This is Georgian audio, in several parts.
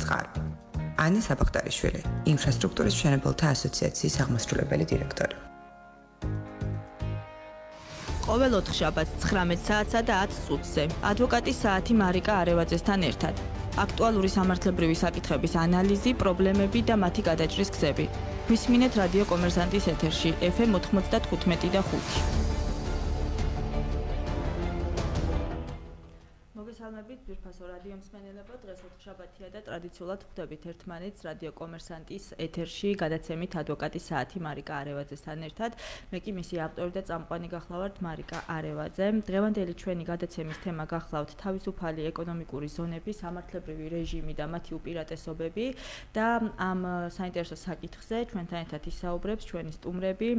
წყარო. ანა საბახტარიშვილი, ინფრასტრუქტურის მშენებელთა ასოციაციის აღმასრულებელი დირექტორი. ყოველ 4 შაბათს 19 საათსა და 10 წუთზე ადვოკატის საათი მარიკა არევაძესთან ერთად. აქტუალური სამართლებრივი საკითხების ანალიზი, პრობლემები და მათი გადაჭრის გზები. გვისმინეთ რადიო კომერსანტის ეთერში FM 95 და 5. მოგესალმებით, ძვირფასო რადიო მსმენელებო, დღეს 4 შაბათია და ტრადიციულად ხვდებით ერთმანეთს რადიო კომერსანტის ეთერში გადაცემით ადვოკატის საათი მარიკა არევაძესთან ერთად. მე კი მისი ავტორი და წამყვანი გახლავართ მარიკა არევაძე. დღევანდელი ჩვენი გადაცემის თემა გახლავთ თავისუფალი ეკონომიკური ზონები, სამართლებრივი რეჟიმი და მათი უპირატესობები და ამ საინტერესო საკითხზე ჩვენთან ერთად ისაუბრებს ჩვენი სტუმრები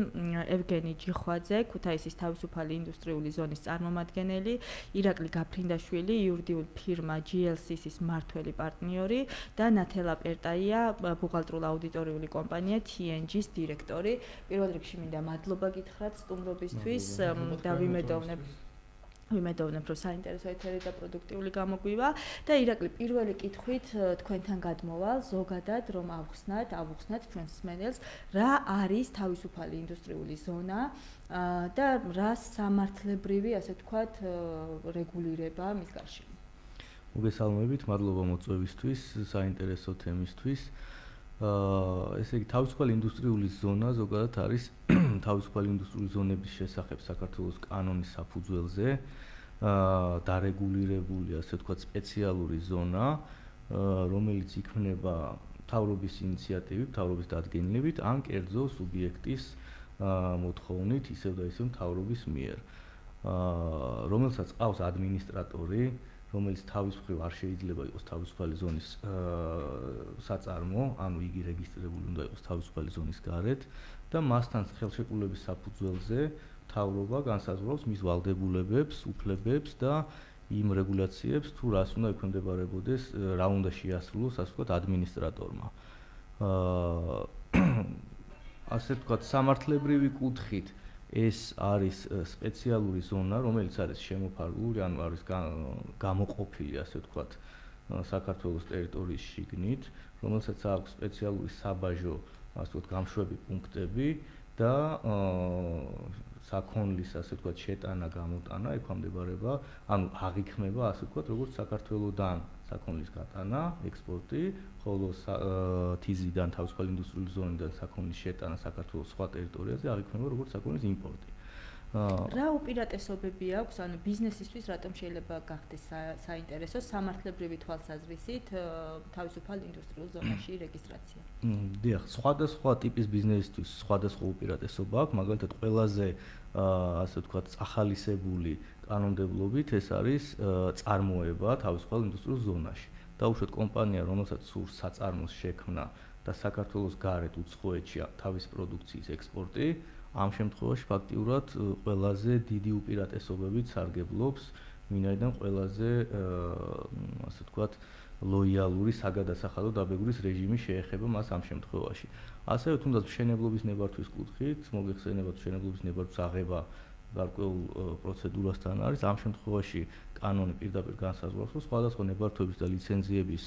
ევგენი ჯიხვაძე, ქუთაისის თავისუფალი ინდუსტრიული ზონის წარმომადგენელი, ირაკლი გაფრინდაშვილი, იურიდიული ფირმა GLCC-ის მმართველი პარტნიორი და ნათელა პერტაია, ბუღალტრულ აუდიტორიული კომპანია TNG-ის დირექტორი. პირველ რიგში მინდა მადლობა გითხრათ სტუმრობისთვის და ვიმედოვნებ, რომ საინტერესო ეთერი და პროდუქტიული გამოგვივა და ირაკლი პირველი კითხვით თქვენთან გადმოვალ ზოგადად რომ ავხსნათ ჩვენს მსმენელს რა არის თავისუფალი ინდუსტრიული ზონა და რა სამართლებრივი, ასე ვთქვათ, რეგულირება მის გარშემო. მოგესალმებით, მადლობა მოწვევისთვის, საინტერესო თემისთვის. ესე იგი, თავისუფალი ინდუსტრიული ზონა ზოგადად არის თავისუფალი ინდუსტრიული ზონების შესახებ საქართველოს კანონის საფუძველზე დარეგულირებული, ასე ვთქვათ, სპეციალური ზონა, რომელიც იქმნება მთავრობის ინიციატივით, მთავრობის დადგენილებით ან კერძო სუბიექტის მოთხოვნით, ისევ და ისევ მთავრობის მიერ, რომელსაც ყავს ადმინისტრატორი, რომელიც თავის მხრივ არ შეიძლება იყოს თავისუფალი ზონის საწარმო, ანუ იგი რეგისტრირებული უნდა იყოს თავისუფალი ზონის გარეთ და მასთან ხელშეკრულების საფუძველზე მთავრობა განსაზღვრავს მის ვალდებულებებს, უფლებებს და იმ რეგულაციებს, თუ რას უნდა ექვემდებარებოდეს, რა უნდა შეასრულოს, ასე ვთქვათ, ადმინისტრატორმა. ასე ვთქვათ, სამართლებრივი კუთხით ეს არის სპეციალური ზონა, რომელიც არის შემოფარგლული, ანუ არის გამოყოფილი, ასე ვთქვათ, საქართველოს ტერიტორიის შიგნით, რომელსაც აქვს სპეციალური საბაჟო, ასე ვთქვათ, გამშვები პუნქტები და საქონლის, ასე ვთქვათ, შეტანა, გამოტანა ექვემდებარება, ანუ აღიქმება, ასე ვთქვათ, როგორც საქართველოდან საქონლის გატანა, ექსპორტი, ხოლო თიზიდან თავისუფალი ინდუსტრიული ზონიდან საქონლის შეტანა საქართველოს სხვა ტერიტორიაზე აღიქმება როგორც საქონლის იმპორტი. რა უპირატესობები აქვს, ანუ ბიზნესისთვის რატომ შეიძლება გახდეს საინტერესო სამართლებრივი თვალსაზრისით თავისუფალ ინდუსტრიულ ზონაში რეგისტრაცია? დიახ, სხვადასხვა ტიპის ბიზნესისთვის სხვადასხვა უპირატესობა აქვს, მაგალითად, ყველაზე ასე ვთქვათ, ახალისებული კანონმდებლობით ეს არის წარმოება თავისუფალ ინდუსტრიულ ზონაში. დაუშვათ კომპანია, რომელსაც სურს საწარმოს შექმნა და საქართველოს გარეთ უცხოეთში თავის პროდუქციის ექსპორტი, ამ შემთხვევაში ფაქტიურად ყველაზე დიდი უპირატესობებით სარგებლობს, ვინაიდან ყველაზე ასე ვთქვათ, ლოიალური საგადასახადო დაბეგვრის რეჟიმი შეეხება მას ამ შემთხვევაში. ასევე თუნდაც მშენებლობის ნებართვის კუთხით, მოგეხსენებათ მშენებლობის ნებართვის აღება გარკვეულ პროცედურასთან არის. ამ შემთხვევაში კანონი პირდაპირ განსაზღვრავს, რომ სხვადასხვა ნებართვების და ლიცენზიების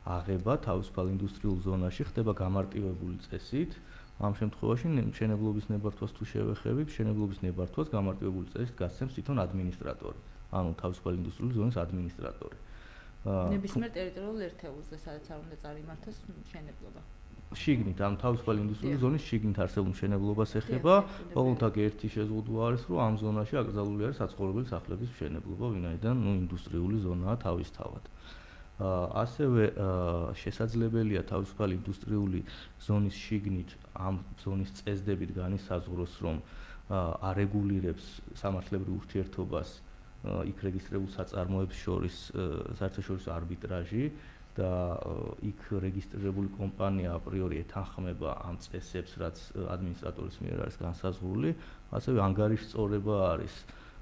აღება თავისუფალ ინდუსტრიულ ზონაში ხდება გამარტივებული წესით. ამ შემთხვევაში მშენებლობის ნებართვას თუ შევეხებით, მშენებლობის ნებართვას გამარტივებული წესით გასცემს თვითონ ადმინისტრატორი, ანუ თავისუფალი ინდუსტრიული ზონის ადმინისტრატორი. ნებისმიერ ტერიტორიულ ერთეულზე, სადაც არ უნდა წარიმართოს მშენებლობა. შიგნით, ამ თავისუფალი ინდუსტრიული ზონის შიგნით არსებულ მშენებლობას ეხება, ოღონდ ერთი შეზღუდვა არის, რომ ამ ზონაში აკრძალული არის საცხოვრებელი სახლების მშენებლობა, ვინაიდან ინდუსტრიული ზონაა თავისთავად. ასევე შესაძლებელია თავისუფალი ინდუსტრიული ზონის შიგნით ამ ზონის წესდებით განისაზღვროს, რომ არეგულირებს სამართლებრივ ურთიერთობას იქ რეგისტრირებულ საწარმოებს შორის საერთაშორისო არბიტრაჟი და იქ რეგისტრირებული კომპანია აპრიორი ეთანხმება ამ წესებს, რაც ადმინისტრატორის მიერ არის განსაზღვრული. ასევე ანგარიშწორება არის,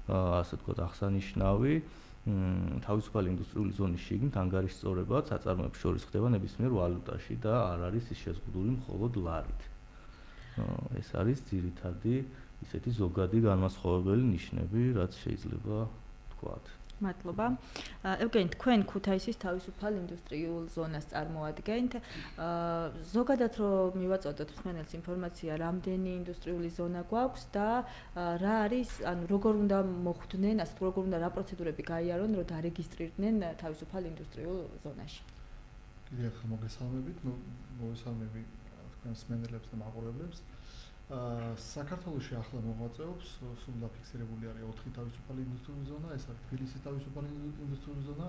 ასე ვთქვათ, აღსანიშნავი თავისუფალი ინდუსტრიული ზონის შიგნით ანგარიშწორება საწარმოებს შორის ხდება ნებისმიერ ვალუტაში და არ არის ის შეზღუდული მხოლოდ ლარით. ეს არის ძირითადი ისეთი ზოგადი განმასხვავებელი ნიშნები, რაც შეიძლება ვთქვათ. მადლობა. ევგენი, თქვენ ქუთაისის თავისუფალ ინდუსტრიულ ზონას წარმოადგენთ. ზოგადად რომ მივაწოდოთ მსმენელს ინფორმაცია, რამდენი ინდუსტრიული ზონა გვაქვს და რა არის, ანუ როგორ უნდა მოხვდნენ, ასე როგორ უნდა რა პროცედურები გაიარონ, რომ დარეგისტრირდნენ თავისუფალ ინდუსტრიულ ზონაში. კიდევ ახლა მოგესალმებით, მოგესალმები თქვენ მსმენელებს და მაყურებლებს. საქართველოში ახლა მოღვაწეობს, სულ დაფიქსირებული არის 4 თავისუფალი ინდუსტრიული ზონა, ეს არის თბილისის თავისუფალი ინდუსტრიული ზონა,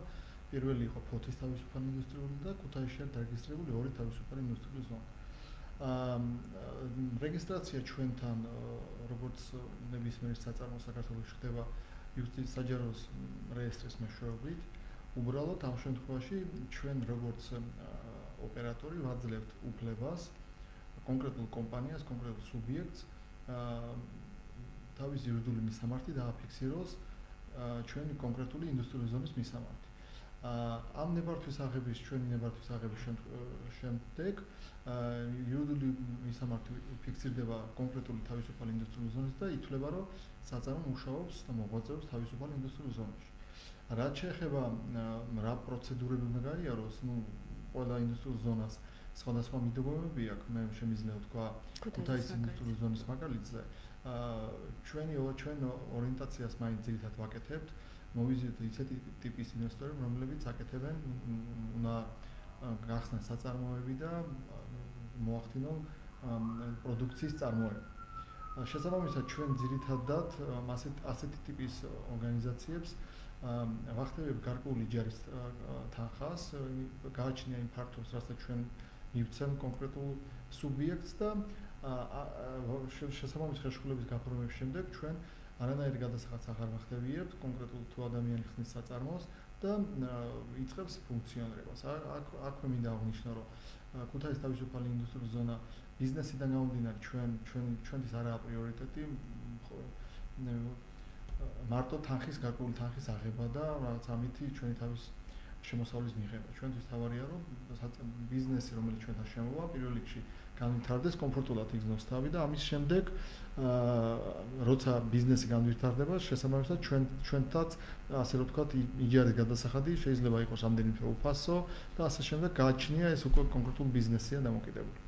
პირველი იყო ფოთის თავისუფალი ინდუსტრიული და ქუთაისში არის დარეგისტრირებული 2 თავისუფალი ინდუსტრიული ზონა. რეგისტრაცია ჩვენთან, როგორც ნებისმიერ საწარმო საქართველოში ხდება იუსტიციის საჯარო რეესტრის მეშვეობით, უბრალოდ ამ შემთხვევაში ჩვენ როგორც ოპერატორი ვაძლევთ უფლებას კონკრეტულ კომპანიას, კონკრეტულ სუბიექტს თავის იურიდიული მისამართი დააფიქსიროს ჩვენი კონკრეტული ინდუსტრიული ზონის მისამართი. ამ ნებართვის აღების, ჩვენი ნებართვის აღების შემდეგ იურიდიული მისამართი ფიქსირდება კონკრეტული თავისუფალი ინდუსტრიული ზონის და ითვლება, რომ საწარმო მუშაობს და მოღვაწეობს თავისუფალ ინდუსტრიულ ზონაში. რაც შეეხება რა პროცედურები უნდა გაიაროს, ყველა ინდუსტრიულ ზონას სხვადასხვა მიდგომები აქვს, მე შემიძლია ვთქვა ქუთაისის ინდუსტრიული ზონის მაგალითზე. ჩვენ ორიენტაციას მაინც ძირითადად ვაკეთებთ, მოვიზიოთ ისეთი ტიპის ინვესტორები, რომლებიც აკეთებენ, უნდა გახსნან საწარმოები და მოახდინონ პროდუქციის წარმოება. შესაბამისად, ჩვენ ძირითადად ასეთი ტიპის ორგანიზაციებს ვახდებით გარკვეული ჯარის თანხას, გააჩნია იმ ფაქტს, რასაც ჩვენ მივცემ კონკრეტულ სუბიექტს და შესაბამის ხელშეკრულების გაფორმების შემდეგ ჩვენ არანაირი გადასახადს აღარ ვახდებიებთ კონკრეტულ თუ ადამიანი ხსნის საწარმოს და იწყებს ფუნქციონირებას. აქვე მინდა აღნიშნო, რომ ქუთაისის თავისუფალი ინდუსტრიული ზონა ბიზნესიდან გამომდინარე ჩვენთვის არაა პრიორიტეტი მარტო თანხის, გარკვეული თანხის აღება და რაღაც ამითი ჩვენი თავის შემოსავლის მიღება. ჩვენთვის თავარია, რომ ბიზნესი, რომელიც ჩვენთან შემოვა, პირველ რიგში განვითარდეს, კომფორტულად იგრძნოს თავი და ამის შემდეგ, როცა ბიზნესი განვითარდება, შესაბამისად ჩვენთაც, ასე რომ ვთქვათ, იჯარის გადასახადი შეიძლება იყოს რამდენიმე უფასო და ასე შემდეგ გააჩნია ეს უკვე კონკრეტულ ბიზნესია დამოკიდებული.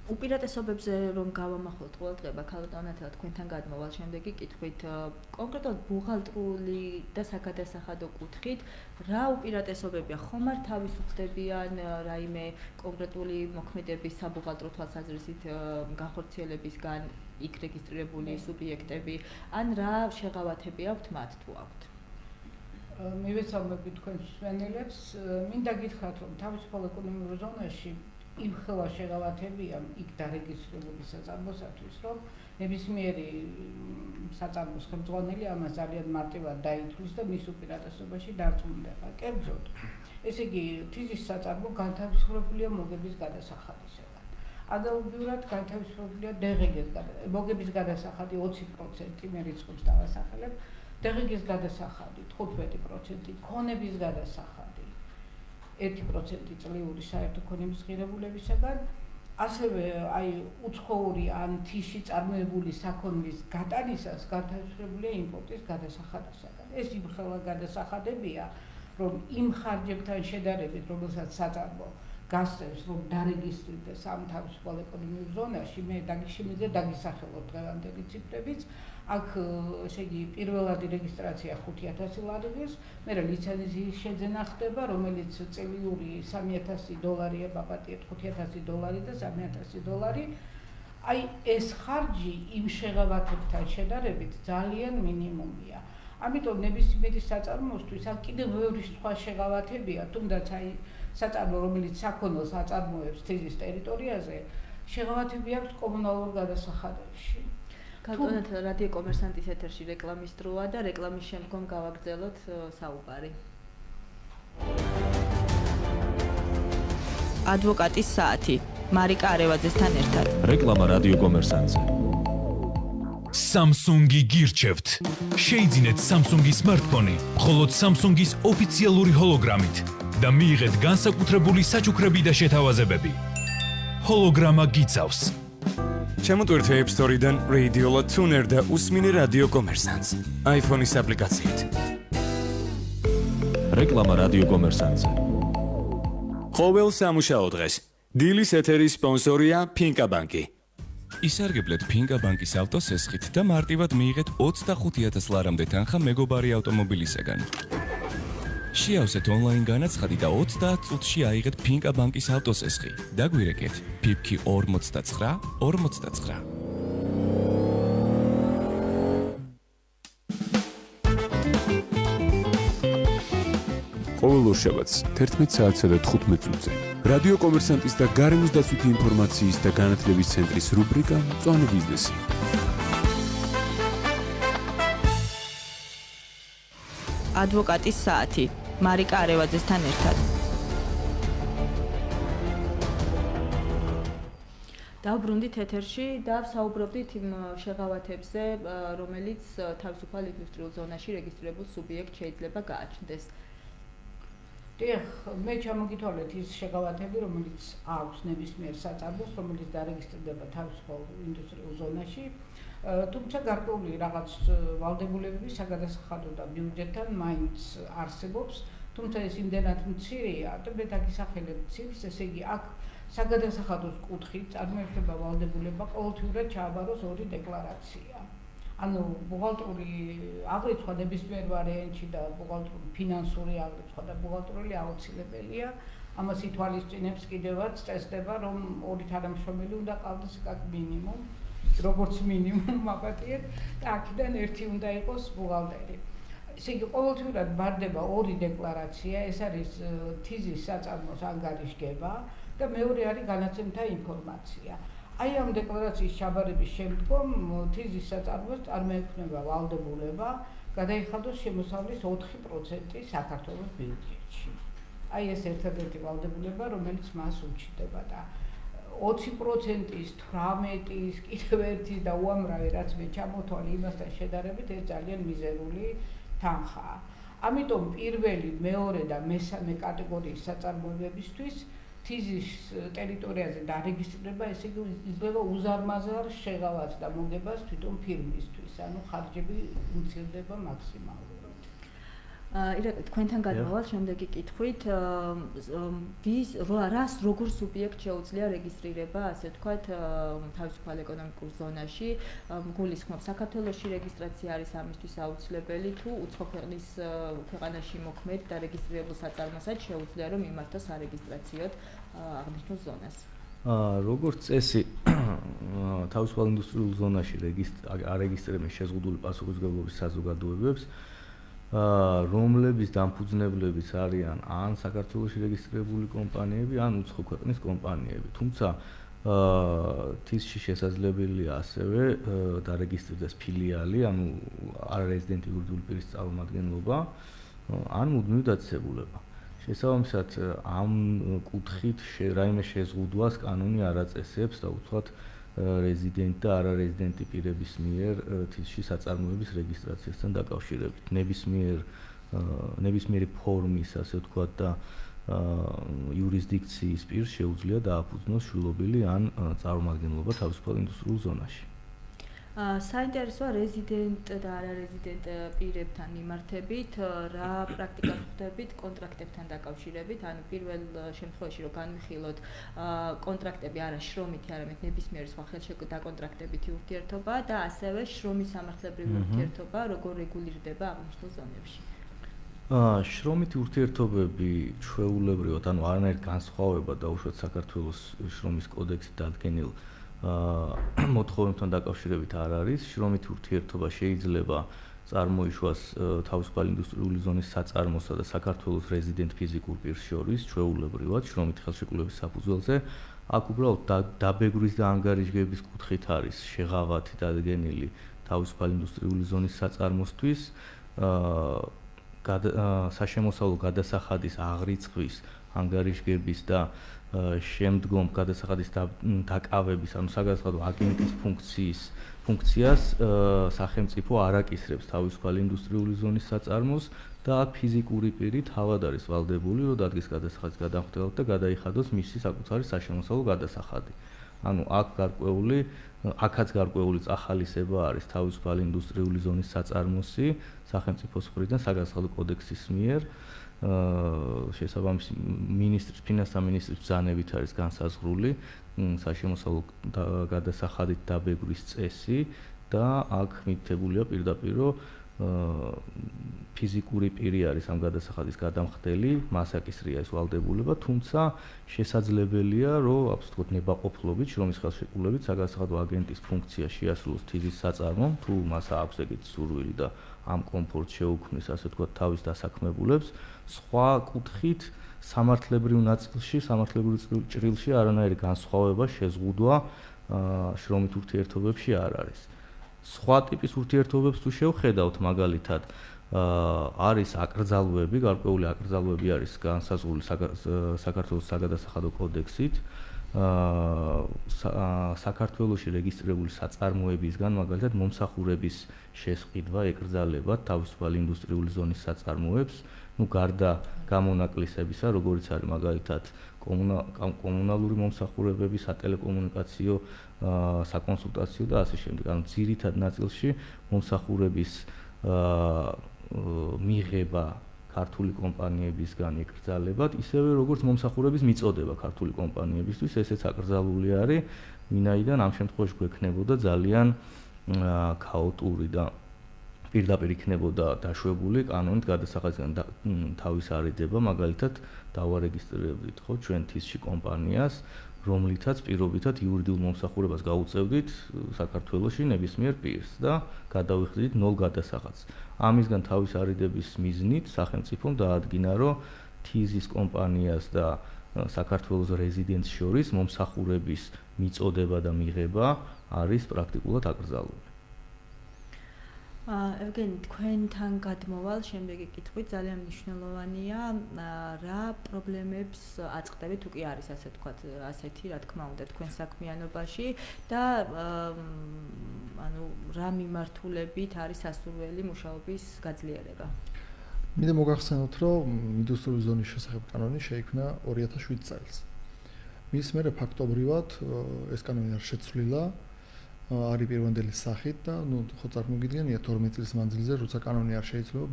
უპირატესობებზე რომ გავამახვილოთ ყურადღება, ქალბატონათელა თქვენთან გადმოვალ შემდეგი კითხვით, კონკრეტულად ბუღალტრული და საგადასახადო კუთხით, რა უპირატესობებია, ხომ არ თავისუფლებიან რაიმე კონკრეტული მოქმედების საბუღალტრო თვალსაზრისით განხორციელებისგან იქ რეგისტრირებული სუბიექტები, ან რა შეღავათები აქვთ მათ თუ აქვთ? მივესალმები თქვენ მსმენელებს, მინდა გითხრათ, რომ თავისუფალ ეკონომიკურ ზონაში იმ ხელა შეღავათებია იქ დარეგისტრირებული საწარმოსათვის, რომ ნებისმიერი საწარმოს ხელმძღვანელი ამას ძალიან მარტივად დაითვლის და მის უპირატესობაში დარწმუნდება. კერძოდ, ესე იგი, თიზის საწარმო განთავისუფლებულია მოგების გადასახადისგან. ანალოგიურად განთავისუფლებულია DGG-ის მოგების გადასახადი 20%, მე რიცხვებს დავასახელებ, DGG-ის გადასახადი 15%, ქონების გადასახადი 1% წლიური საერთო ქონების ღირებულებისაგან, ასევე აი უცხოური ან თიში წარმოებული საქონლის გატანისას განთავისუფლებულია იმპორტის გადასახადისაგან. ეს იმ ხელა გადასახადებია, რომ იმ ხარჯებთან შედარებით, რომელსაც საწარმო გასცემს, რომ დარეგისტრირდეს ამ თავისუფალ ეკონომიკურ ზონაში, მე შემიძლია დაგისახელოთ დღევანდელი ციფრებიც. აქ ესე იგი პირველადი რეგისტრაცია 5000 ლარიღის, მერე ლიცენზიის შეძენა ხდება, რომელიც წელიური $3000-ია, ბაპატიეთ $5000 და $3000. აი ეს ხარჯი იმ შეღავათებთან შედარებით ძალიან მინიმუმია. ამიტომ ნებისმიერი საწარმოსთვის აქ კიდევ ბევრი სხვა შეღავათებია, თუნდაც აი საწარმო, რომელიც საქონელს აწარმოებს თიზის ტერიტორიაზე, შეღავათები აქვს კომუნალურ გადასახადებში. ქალბატონათელა, რადიო კომერსანტის ეთერში რეკლამის დროა და რეკლამის შემდგომ გავაგრძელოთ საუბარი. ადვოკატის საათი, მარიკა არევაძესთან ერთად. რეკლამა რადიო კომერსანტზე. Samsung-ი გირჩევთ. შეიძინეთ Samsung-ის smartphone მხოლოდ Samsung-ის ოფიციალური ჰოლოგრამით და მიიღეთ განსაკუთრებული საჩუქრები და შეთავაზებები. ჰოლოგრამა გიცავს. Შემოტვირთე App Store-დან Radio Tuner და უსმინე რადიო კომერსანტს. iPhone-ის აპლიკაციით. რეკლამა რადიო კომერსანტზე. ყოველ სამუშაო დღეს დილის ეთერის სპონსორია ფინკა ბანკი. ისარგებლეთ ფინკა ბანკის ავტოსესხით და მარტივად მიიღეთ 25,000 ლარამდე თანხა მეგობარი ავტომობილისაგან. შეავსეთ ონლაინ განაცხადი და 30 წუთში აიღეთ ფინკა ბანკის ავტოსესხი. დაგვირეკეთ ფიფქი 49 49. ყოველ ორშაბათს 11 საათსა და 15 წუთზე რადიო კომერსანტის და გარემოს დაცვითი ინფორმაციის და განათლების ცენტრის რუბრიკა მწვანე ბიზნესი. ადვოკატის საათი მარიკა არევაძესთან ერთად. დავბრუნდით ეთერში და საუბრობდით იმ შეღავათებზე, რომელიც თავისუფალ ინდუსტრიულ ზონაში რეგისტრირებულ სუბიექტს შეიძლება გააჩნდეს. დიახ, მე ჩამოგითვალეთ ის შეღავათები, რომელიც აქვს ნებისმიერ საწარმოს, რომელიც დარეგისტრირდება თავისუფალ ინდუსტრიულ ზონაში. თუმცა გარკვეული რაღაც ვალდებულებები საგადასახადო და ბიუჯეტთან მაინც არსებობს, თუმცა ეს იმდენად მცირეა, და მე დაგისახელებ ცირს, ესე იგი აქ საგადასახადოს კუთხით წარმოიქმნება ვალდებულება ყოველთვიურად ჩააბაროს ორი დეკლარაცია. ანუ ბუღალტრული აღრიცხვა ნებისმიერ ვარიანტში და ბუღალტრული ფინანსური აღრიცხვა და ბუღალტრული აუცილებელია. ამას ითვალისწინებს კიდევაც წესდება, რომ ორი თანამშრომელი უნდა ყავდეს კაკ მინიმუმ, როგორც მინიმუმ მაპატიეთ და აქედან ერთი უნდა იყოს ბუღალტერი. ესე იგი ყოველთვიურად ბარდება ორი დეკლარაცია, ეს არის თიზის საწარმოს ანგარიშგება და მეორე არის განაცემთა ინფორმაცია. აი ამ დეკლარაციის ჩაბარების შემდგომ თიზის საწარმოს წარმოექმნება ვალდებულება გადაიხადოს შემოსავლის 4% საქართველოს ბიუჯეტში. აი ეს ერთადერთი ვალდებულება, რომელიც მას უჩნდება და 20%-ის, 18-ის, კიდევ ერთის და უამრავი რაც მე ჩამოთვალე იმასთან შედარებით ეს ძალიან მიზერული თანხაა. ამიტომ პირველი, მეორე და მესამე კატეგორიის საწარმოებებისთვის თიზის ტერიტორიაზე დარეგისტრირება, ესე იგი იძლევა უზარმაზარ შეღავათს და მოგებას თვითონ ფირმისთვის, ანუ ხარჯები უმცირდება მაქსიმალურად. ირაკლი, თქვენთან გადავალ შემდეგი კითხვით, რას როგორ სუბიექტს შეუძლია რეგისტრირება, ასე ვთქვათ, თავისუფალ ეკონომიკურ ზონაში, გულისხმობს საქართველოში რეგისტრაცია არის ამისთვის აუცილებელი, თუ უცხო ქვეყანაში მოქმედ და რეგისტრირებულ საწარმოსაც შეუძლია რომ იმართოს არეგისტრაციოდ აღნიშნულ ზონას. როგორც წესი, თავისუფალ ინდუსტრიულ ზონაში არეგისტრირებენ შეზღუდული პასუხისმგებლობის საზოგადოებებს, რომლების დამფუძნებლებიც არიან ან საქართველოში რეგისტრირებული კომპანიები, ან უცხო ქვეყნის კომპანიები. თუმცა თიზში შესაძლებელია ასევე დარეგისტრირდეს ფილიალი, ანუ არარეზიდენტი იურიდიული პირის წარმომადგენლობა, ან მუდმივი დაწესებულება. შესაბამისად, ამ კუთხით რაიმე შეზღუდვას კანონი არ აწესებს და უცბად რეზიდენტი და არარეზიდენტი პირების მიერ თიზში საწარმოების რეგისტრაციასთან დაკავშირებით. ნებისმიერი ფორმის, ასე ვთქვათ, და იურისდიქციის პირს შეუძლია დააფუძნოს შვილობილი ან წარმომადგენლობა თავისუფალ ინდუსტრიულ ზონაში. საინტერესოა რეზიდენტ და არარეზიდენტ პირებთან მიმართებით, რა პრაქტიკას ხვდებით კონტრაქტებთან დაკავშირებით, ანუ პირველ შემთხვევაში რომ განვიხილოთ კონტრაქტები არა შრომითი, არამედ ნებისმიერი სხვა ხელშეკონტრაქტებითი ურთიერთობა და ასევე შრომის სამართლებრივი ურთიერთობა, როგორ რეგულირდება აღნიშნულ ზონებში. შრომითი ურთიერთობები ჩვეულებრივად, ანუ არანაირი განსხვავება დაუშვათ საქართველოს შრომის კოდექსით დადგენილ მოთხოვნებთან დაკავშირებით არ არის. შრომითი ურთიერთობა შეიძლება წარმოიშვას თავისუფალ ინდუსტრიული ზონის საწარმოსა და საქართველოს რეზიდენტ ფიზიკურ პირს შორის ჩვეულებრივად შრომითი ხელშეკრულების საფუძველზე. აქ უბრალოდ დაბეგრის და ანგარიშგების კუთხით არის შეღავათი დადგენილი თავისუფალ ინდუსტრიული ზონის საწარმოსთვის, საშემოსავლო გადასახადის აღრიცხვის, ანგარიშგების და შემდგომ გადასახადის დაკავების, ანუ საგადასახადო აგენტის ფუნქციას სახელმწიფო არ აკისრებს თავისუფალი ინდუსტრიული ზონის საწარმოს და აქ ფიზიკური პირი თავად არის ვალდებული, რომ დადგეს გადასახადის გადამხდელად და გადაიხადოს მისი საკუთარი საშემოსავლო გადასახადი. ანუ აქაც გარკვეული წახალისება არის თავისუფალი ინდუსტრიული ზონის საწარმოსი სახელმწიფოს მხრიდან საგადასახადო კოდექსის მიერ შესაბამისი ფინანსთა მინისტრის ბრძანებით არის განსაზღვრული საშემოსავლო გადასახადით დაბეგვის წესი და აქ მითითებულია პირდაპირ რომ ფიზიკური პირი არის ამ გადასახადის გადამხდელი, მას აკისრია ეს ვალდებულება, თუმცა შესაძლებელია, რომ აბსოლუტურად ვთქვათ ნებაყოფლობით, შრომის ხელშეკრულებით საგადასახადო აგენტის ფუნქცია შეასრულოს თიზის საწარმომ, თუ მას აქვს ეგეთი სურვილი და ამ კომფორტს შეუქმნის, ასე ვთქვათ, თავის დასაქმებულებს, სხვა კუთხით სამართლებრივ ნაწილში, სამართლებრივ ჭრილში არანაირი განსხვავება, შეზღუდვა შრომით ურთიერთობებში არ არის. სხვა ტიპის ურთიერთობებს თუ შევხედავთ, მაგალითად, არის აკრძალვები, გარკვეული აკრძალვები არის განსაზღვრული საქართველოს საგადასახადო კოდექსით, საქართველოში რეგისტრირებული საწარმოებისგან, მაგალითად, მომსახურების შესყიდვა, ეკრძალება თავისუფალი ინდუსტრიული ზონის საწარმოებს, გარდა გამონაკლისებისა, როგორიც არის მაგალითად კომუნალური მომსახურებები, სატელეკომუნიკაციო, საკონსულტაციო და ასე შემდეგ. ანუ ძირითად ნაწილში მომსახურების მიღება ქართული კომპანიებისგან ეკრძალებათ, ისევე როგორც მომსახურების მიწოდება ქართული კომპანიებისთვის, ესეც აკრძალული არის, ვინაიდან ამ შემთხვევაში გვექნებოდა ძალიან ქაოტური და პირდაპირ იქნებოდა დაშვებული კანონით გადასახადისგან თავის არიდება, მაგალითად დავარეგისტრირებდით ხო ჩვენ თისში კომპანიას, რომლითაც პირობითად იურიდიულ მომსახურებას გაუწევდით საქართველოში ნებისმიერ პირს და გადავიხდით 0 გადასახადს. ამისგან თავის არიდების მიზნით სახელმწიფომ დაადგინა, რომ თიზის კომპანიას და საქართველოს რეზიდენტს შორის მომსახურების მიწოდება და მიღება არის პრაქტიკულად აკრძალული. ევგენი, თქვენთან გადმოვალ შემდეგი კითხვით ძალიან მნიშვნელოვანია, რა პრობლემებს აწყდებით, თუ კი არის ასე ვთქვათ, ასეთი, რა თქმა უნდა, თქვენ საქმიანობაში და ანუ რა მიმართულებით არის სასურველი მუშაობის გაძლიერება? მინდა მოგახსენოთ, რომ ინდუსტრიული ზონის შესახებ კანონი შეიქმნა 2007 წელს. მის მერე ფაქტობრივად ეს კანონი არ შეცვლილა, არის პირვანდელი სახით და ხო წარმოგიდგენია 12 წლის მანძილზე, როცა კანონი არ შეიცვლება,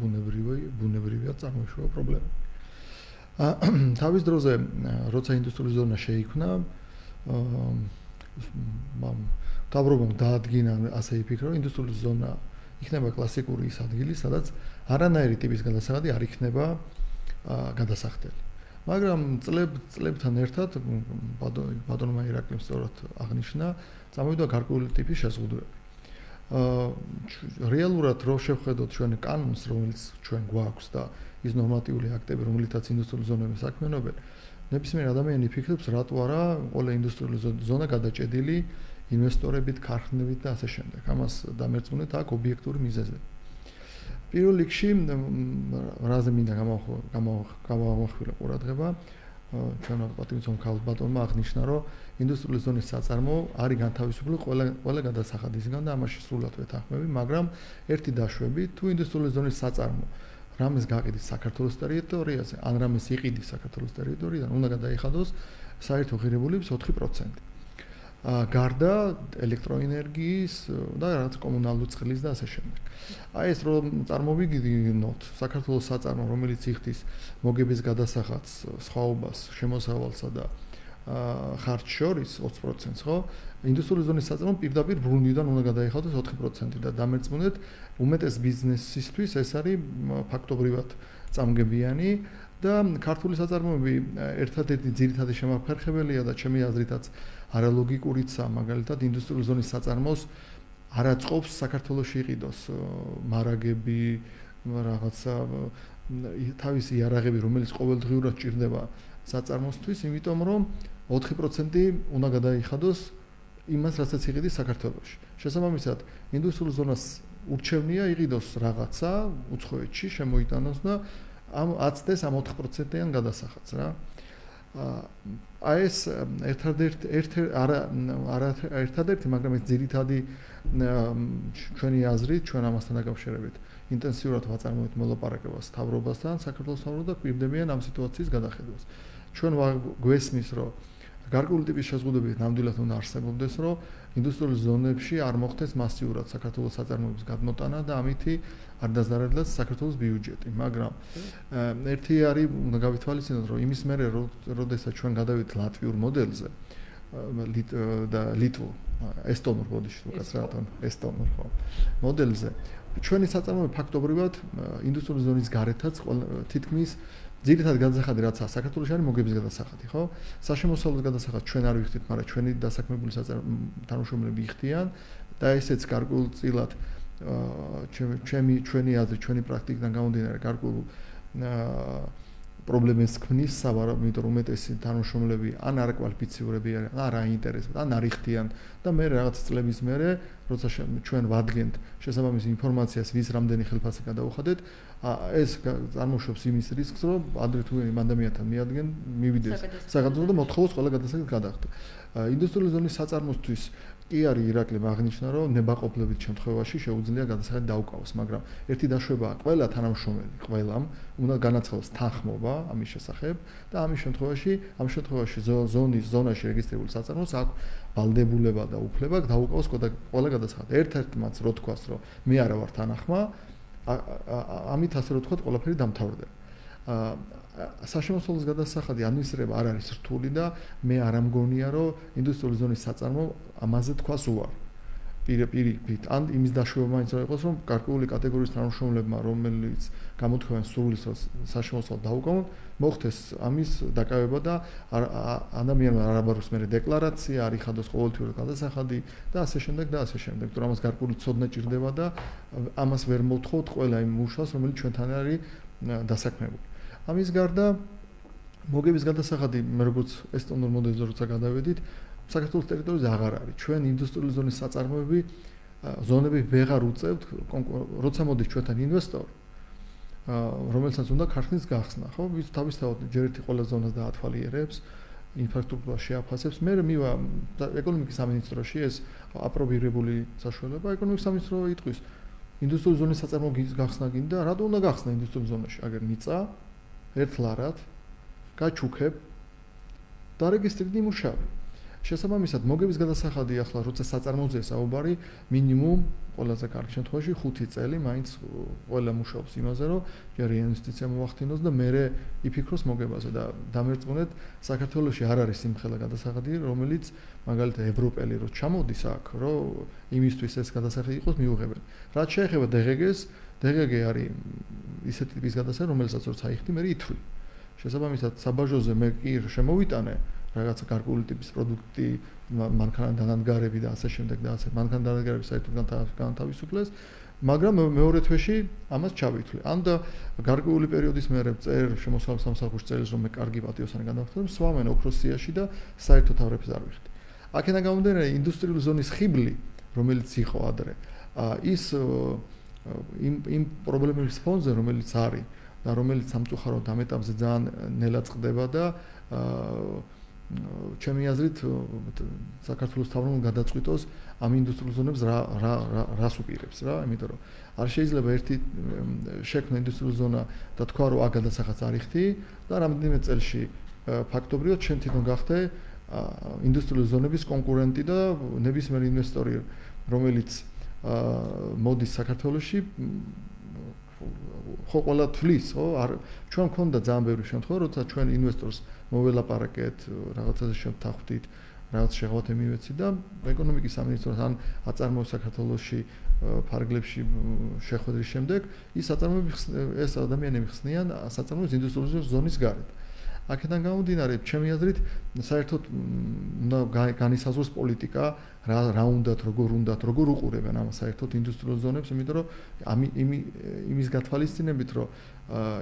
ბუნებრივია წარმოიშვა პრობლემა. თავის დროზე, როცა ინდუსტრიული ზონა შეიქმნა, მთავრობამ დაადგინა, ასე იფიქრა, რომ ინდუსტრიული ზონა იქნება კლასიკური ის ადგილი, სადაც არანაირი ტიპის გადასახადი არ იქნება გადასახდელი. მაგრამ წლებთან ერთად ბატონმა ირაკლიმ სწორად აღნიშნა, წამოვიდა გარკვეული ტიპის შეზღუდვები. რეალურად რო შევხედოთ ჩვენ კანონს, რომელიც ჩვენ გვაქვს და ის ნორმატიული აქტები, რომლითაც ინდუსტრიული ზონები საქმიანობენ, ნებისმიერ ადამიანი იფიქრებს, რატო არა ყველა ინდუსტრიული ზონა გადაჭედილი ინვესტორებით, ქარხნებით და ასე შემდეგ. ამას დამერწმუნეთ აქ ობიექტური მიზეზები. პირველ რიგში, რაზე მინდა გამოვახვილა ყურადღება, ჩვენ პატივისცემ ბატონმა აღნიშნა, რომ ინდუსტრიული ზონის საწარმო არის განთავისუფლებული ყველა გადასახადისგან და ამაში სრულად ვეთანხმები, მაგრამ ერთი დაშვებით, თუ ინდუსტრიული ზონის საწარმო რამეს გაყიდვის საქართველოს ტერიტორიაზე, ან რამეს იყიდის საქართველოს ტერიტორიიდან, უნდა გადაიხადოს საერთო ღირებულების 4%. გარდა ელექტროენერგიის და რაღაც კომუნალური წყლის და ასე შემდეგ. აი ეს რომ წარმოვიგინოთ საქართველოს საწარმო, რომელიც იხდის მოგების გადასახადს, სხვაობას, შემოსავალსა და ხარჯს შორის 20%, ხო? ინდუსტრიული ზონის საწარმო პირდაპირ ბრუნვიდან უნდა გადაიხადოს 4% და დამერწმუნეთ, უმეტეს ბიზნესისთვის ეს არის ფაქტობრივად წამგებიანი და ქართული საწარმოები ერთადერთი ძირითადი შემაფერხებელია და ჩემი აზრითაც არალოგიკურიცა, მაგალითად ინდუსტრიული ზონის საწარმოს არ აწყობს საქართველოში იყიდოს მარაგები, რაღაცა თავისი იარაღები, რომელიც ყოველდღიურად ჭირდება საწარმოსთვის, იმიტომ რომ 4% უნდა გადაიხადოს იმას, რასაც იყიდის საქართველოში. შესაბამისად, ინდუსტრიულ ზონას ურჩევნია იყიდოს რაღაცა უცხოეთში, შემოიტანოს და ამ აცდეს ამ 4%-იან გადასახადს რა. აი ეს ერთადერთი, მაგრამ ეს ძირითადი ჩვენი აზრით, ჩვენ ამასთან დაკავშირებით ინტენსიურად ვაწარმოებთ მოლაპარაკებას მთავრობასთან, საქართველოს მთავრობა და გვირდებიან ამ სიტუაციის გადახედვას. ჩვენ გვესმის, რომ გარკვეული ტიპის შეზღუდვები ნამდვილად უნდა არსებობდეს, რომ ინდუსტრიულ ზონებში არ მოხდეს მასიურად საქართველოს საწარმოების გადმოტანა და ამითი არ დაზარალდეს საქართველოს ბიუჯეტი, მაგრამ ერთი არის უნდა გავითვალისწინოთ, რომ იმის მერე როდესაც ჩვენ გადავიდეთ ლატვიურ მოდელზე და ლიტვურ, ესტონურ ბოდიში თუ კაც რა თქმა უნდა, ესტონურ ხო მოდელზე ჩვენი საწარმოები ფაქტობრივად ინდუსტრიული ზონის გარეთაც თითქმის ძირითადად გადასახადი რაც საქართველოში არის მოგების გადასახადი, ხო? საშემოსავლოს გადასახადი ჩვენ არ ვიხდით, მაგრამ ჩვენი დასაქმებული თანამშრომლები იხდიან და ესეც გარკვეულწილად ჩვენი აზრით, ჩვენი პრაქტიკიდან გამომდინარე გარკვეულ პრობლემებს ქმნის სავარაუდოდ, იმიტომ რომ უმეტესი თანამშრომლები ან არაკვალიფიცირებულები არიან, ან არ აინტერესებთ, ან არ იხდიან და მე რაღაც წლების მერე, როცა ჩვენ ვადგენთ შესაბამის ინფორმაციას, ვის რამდენი ხელფასი გადაუხადეთ, ეს წარმოშობს იმის რისკს, რომ ადრე თუ იმ ადამიანთან მივიდეს საქართველოს და მოთხოვოს ყველა გადასახადი გადახდა. ინდუსტრიული ზონის საწარმოსთვის კი არის ირაკლი აღნიშნა, რომ ნებაყოფლობით შემთხვევაში შეუძლია გადასახადი დაუკავოს, მაგრამ ერთი დაშვებაა ყველა თანამშრომელი, ყველამ უნდა განაცხადოს თანხმობა ამის შესახებ და ამ შემთხვევაში ზონაში რეგისტრირებული საწარმოს აქვს ვალდებულება და უფლება დაუკავოს ყველა გადასახადი. ერთ-ერთმაც რო თქვას, რომ მე არა ვარ თანახმა, ამით ასე რო თქვა, ყველაფერი დამთავრდება. საშემოსავლოს გადასახადი ადმინისტრირება არ არის რთული და მე არ ამგონია, რომ ინდუსტრიული ზონის საწარმო ამაზე თქვას უარ. პირიქით, ან იმის დაშვება მაინც რა იყოს, რომ გარკვეული კატეგორიის თანამშრომლებმა, რომელიც გამოთქვამენ სურვილს, რომ საშემოსავლო დაუკავონ, მოხდეს ამის დაკავება და ადამიანმა არ აბაროს მერე დეკლარაცია, არ იხადოს ყოველთვიურად გადასახადი და ასე შემდეგ და ასე შემდეგ. თუ ამას გარკვეული ცოდნა ჭირდება და ამას ვერ მოვთხოვთ ყველა იმ მუშას, რომელიც ჩვენთან არის დასაქმებული. ამის გარდა მოგების გადასახადი, როგორც ესტონურ მოდელზე როცა გადავედით, საქართველოს ტერიტორიაზე აღარ არის. ჩვენ ინდუსტრიული ზონის საწარმოები ზონები ვეღარ უწევთ, როცა მოდის ჩვენთან ინვესტორი, რომელსაც უნდა ქარხნის გახსნა, ხო? ვის თავისთავად ჯერ ერთი ყველა ზონას დაათვალიერებს, ინფრასტრუქტურას შეაფასებს. მე მივა ეკონომიკის სამინისტროში ეს აპრობირებული საშუალება, ეკონომიკის სამინისტრო იტყვის, ინდუსტრიული ზონის საწარმოების გახსნა გინდა, რატო უნდა გახსნა ინდუსტრიული ზონაში? აგერ მიწა ერთლარად გაჩუქებ და რეგისტრირდი იმუშავე. შესაბამისად, მოგების გადასახადი ახლა როცა საწარმოზე საუბარი, მინიმუმ ყველაზე კარგი შემთხვევაში 5 წელი მაინც ყველა მუშაობს იმაზე, რომ ჯერ ინვესტიცია მოახდინოს და მერე იფიქროს მოგებაზე და დამერწმუნეთ, საქართველოში არ არის სიმხელა გადასახადი, რომელიც მაგალითად ევროპელი რო ჩამოდის აქ, რომ იმისთვის ეს გადასახადი იყოს მიუღებელი. რაც შეეხება DGG-ს, DGG არის ისეთი ტიპის გადასახადი, რომელსაც როცა იხდი, მე ითვლი. შესაბამისად, საბაჟოზე მე კი შემოვიტანე რაღაცა გარკვეული ტიპის პროდუქტი, მანქანა დანადგარები და ასე შემდეგ და ასე მანქანა დანადგარები საერთოდ განთავისუფლეს, მაგრამ მეორე თვეში ამას ჩავითვლი. ან და გარკვეული პერიოდის მერე შემოსავლის სამსახურში წერილს, რომ მე კარგი პატიოსანი განვახტები, სვამენ ოქროს სიაში და საერთოდ თავრებს არ ვიხდი. აქედან გამომდინარე, ინდუსტრიული ზონის ხიბლი, რომელიც იყო ადრე, ის იმ პრობლემების ფონზე, რომელიც არის და რომელიც სამწუხაროდ ამ ეტაპზე ძალიან ნელად წყდება და ჩემი აზრით საქართველოს თავრობამ გადაწყვიტოს ამ ინდუსტრიულ ზონებს რას უპირებს რა, იმიტომ რომ არ შეიძლება ერთი შექმნა ინდუსტრიული ზონა და თქვა რომ აქ გადასახადს არ იხდი და რამდენიმე წელში ფაქტობრივად შენ თვითონ გახდე ინდუსტრიული ზონების კონკურენტი და ნებისმიერ ინვესტორი რომელიც მოდის საქართველოში ხო ყველა თვლის, ხო? ჩვენ მქონდა ძალიან ბევრი შემთხვევა, როცა ჩვენ ინვესტორს მოველაპარაკეთ, რაღაცაზე შევთანხმდით, რაღაც შეღავათე მივეცით და ეკონომიკის სამინისტროს ან აწარმოებს საქართველოში ფარგლებში შეხვედრის შემდეგ ის აწარმოები ეს ადამიანები ხსნიან საწარმოებს ინდუსტრიული ზონის გარეთ. აქედან გამომდინარე, ჩემი აზრით, საერთოდ უნდა განისაზღვროს პოლიტიკა, რა უნდათ, როგორ უყურებენ ამ საერთოდ ინდუსტრიულ ზონებს, იმიტომ რომ იმის გათვალისწინებით, რომ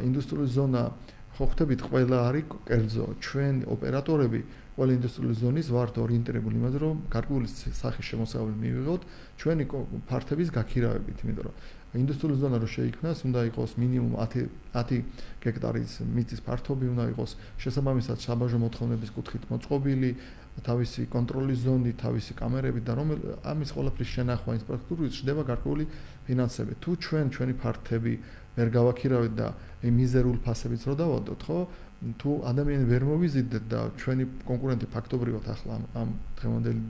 ინდუსტრიული ზონა ხო ხვდებით ყველა არის კერძო ჩვენ ოპერატორები ყველა ინდუსტრიული ზონის ვართ ორიენტირებული იმაზე რომ გარკვეული სახის შემოსავალი მივიღოთ ჩვენი ფართების გაქირავებით იმიტომ რომ ინდუსტრიული ზონა რო შეიქმნას უნდა იყოს მინიმუმ 10 გექტარის მიწის ფართობი უნდა იყოს შესაბამისად საბაჟო მოთხოვნების კუთხით მოწყობილი თავისი კონტროლის ზონი თავისი კამერები და რომ ამის ყველაფრის შენახვა ინფრასტრუქტურით შედება გარკვეული ფინანსები თუ ჩვენი ფართები ვერ გავაქირავეთ და მიზერულ ფასებიც რო დავადოთ ხო თუ ადამიანები ვერ მოვიზიდეთ და ჩვენი კონკურენტი ფაქტობრივად ახლა ამ დღევანდელი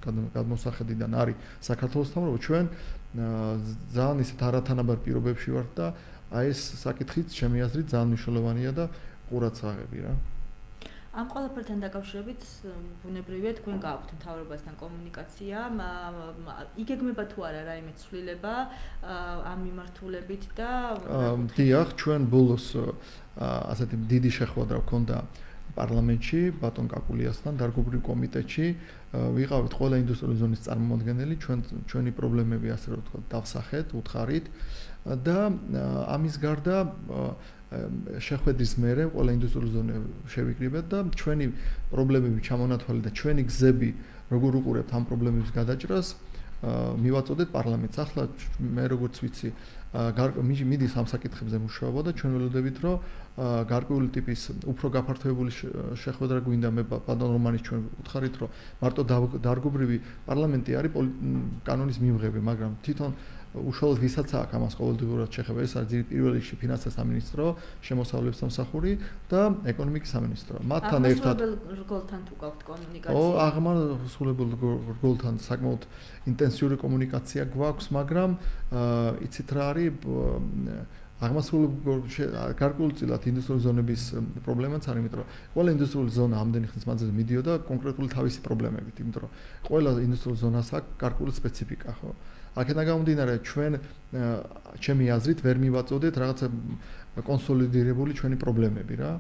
გადმოსახედიდან არის საქართველოსთან რომ ჩვენ ძალიან ისეთ არათანაბარ პირობებში ვართ და აი ეს საკითხიც ჩემი აზრით ძალიან მნიშვნელოვანია და ყურადსაღები რა ამ ყველაფერთან დაკავშირებით ბუნებრივია თქვენ გააქვთ მთავრობასთან კომუნიკაცია იგეგმება თუ არა რაიმე ცვლილება ამ მიმართულებით და დიახ ჩვენ ბოლოს ასეთი დიდი შეხვედრა გქონდა პარლამენტში ბატონ კაკულიასთან დარგობრივ კომიტეტში ვიყავით ყველა ინდუსტრიული ზონის წარმომადგენელი ჩვენი პრობლემები ასე რომ ვთქვათ დავსახეთ უთხარით და ამის გარდა შეხვედრის მერე ყველა ინდუსტრიული ზონა შევიკრიბეთ და ჩვენი პრობლემები ჩამონათვალე და ჩვენი გზები როგორ უყურებთ ამ პრობლემების გადაჭრას მივაწოდეთ პარლამენტს ახლა მე როგორც ვიცი მიდის ამ საკითხებზე მუშაობა და ჩვენ ველოდებით რომ გარკვეული ტიპის უფრო გაფართოებული შეხვედრა გვინდა მე ბატონ რომანის ჩვენ უთხარით რომ მარტო დარგობრივი პარლამენტი არის კანონის მიმღები მაგრამ თვითონ უშუალოდ ვისაც აქვს ამას ყოველდღიურად შეხება ეს არის პირველ რიგში ფინანსთა სამინისტრო შემოსავლების სამსახური და ეკონომიკის სამინისტრო მათთან ერთად რგოლთან თუ გაქვთ კომუნიკაცია აღმასრულებელ რგოლთან საკმაოდ ინტენსიური კომუნიკაცია გვაქვს მაგრამ იცით რა არის გარკვეულწილად ინდუსტრიული ზონების პრობლემაც არის იმიტომ რომ ყველა ინდუსტრიული ზონა ამდენი ხნის მანძილზე მიდიოდა კონკრეტული თავისი პრობლემებით იმიტომ რომ ყველა ინდუსტრიული ზონას აქვს გარკვეული სპეციფიკა ხო აქედან გამომდინარე ჩვენ ჩემი აზრით ვერ მივაწოდეთ რაღაცა კონსოლიდირებული ჩვენი პრობლემები რა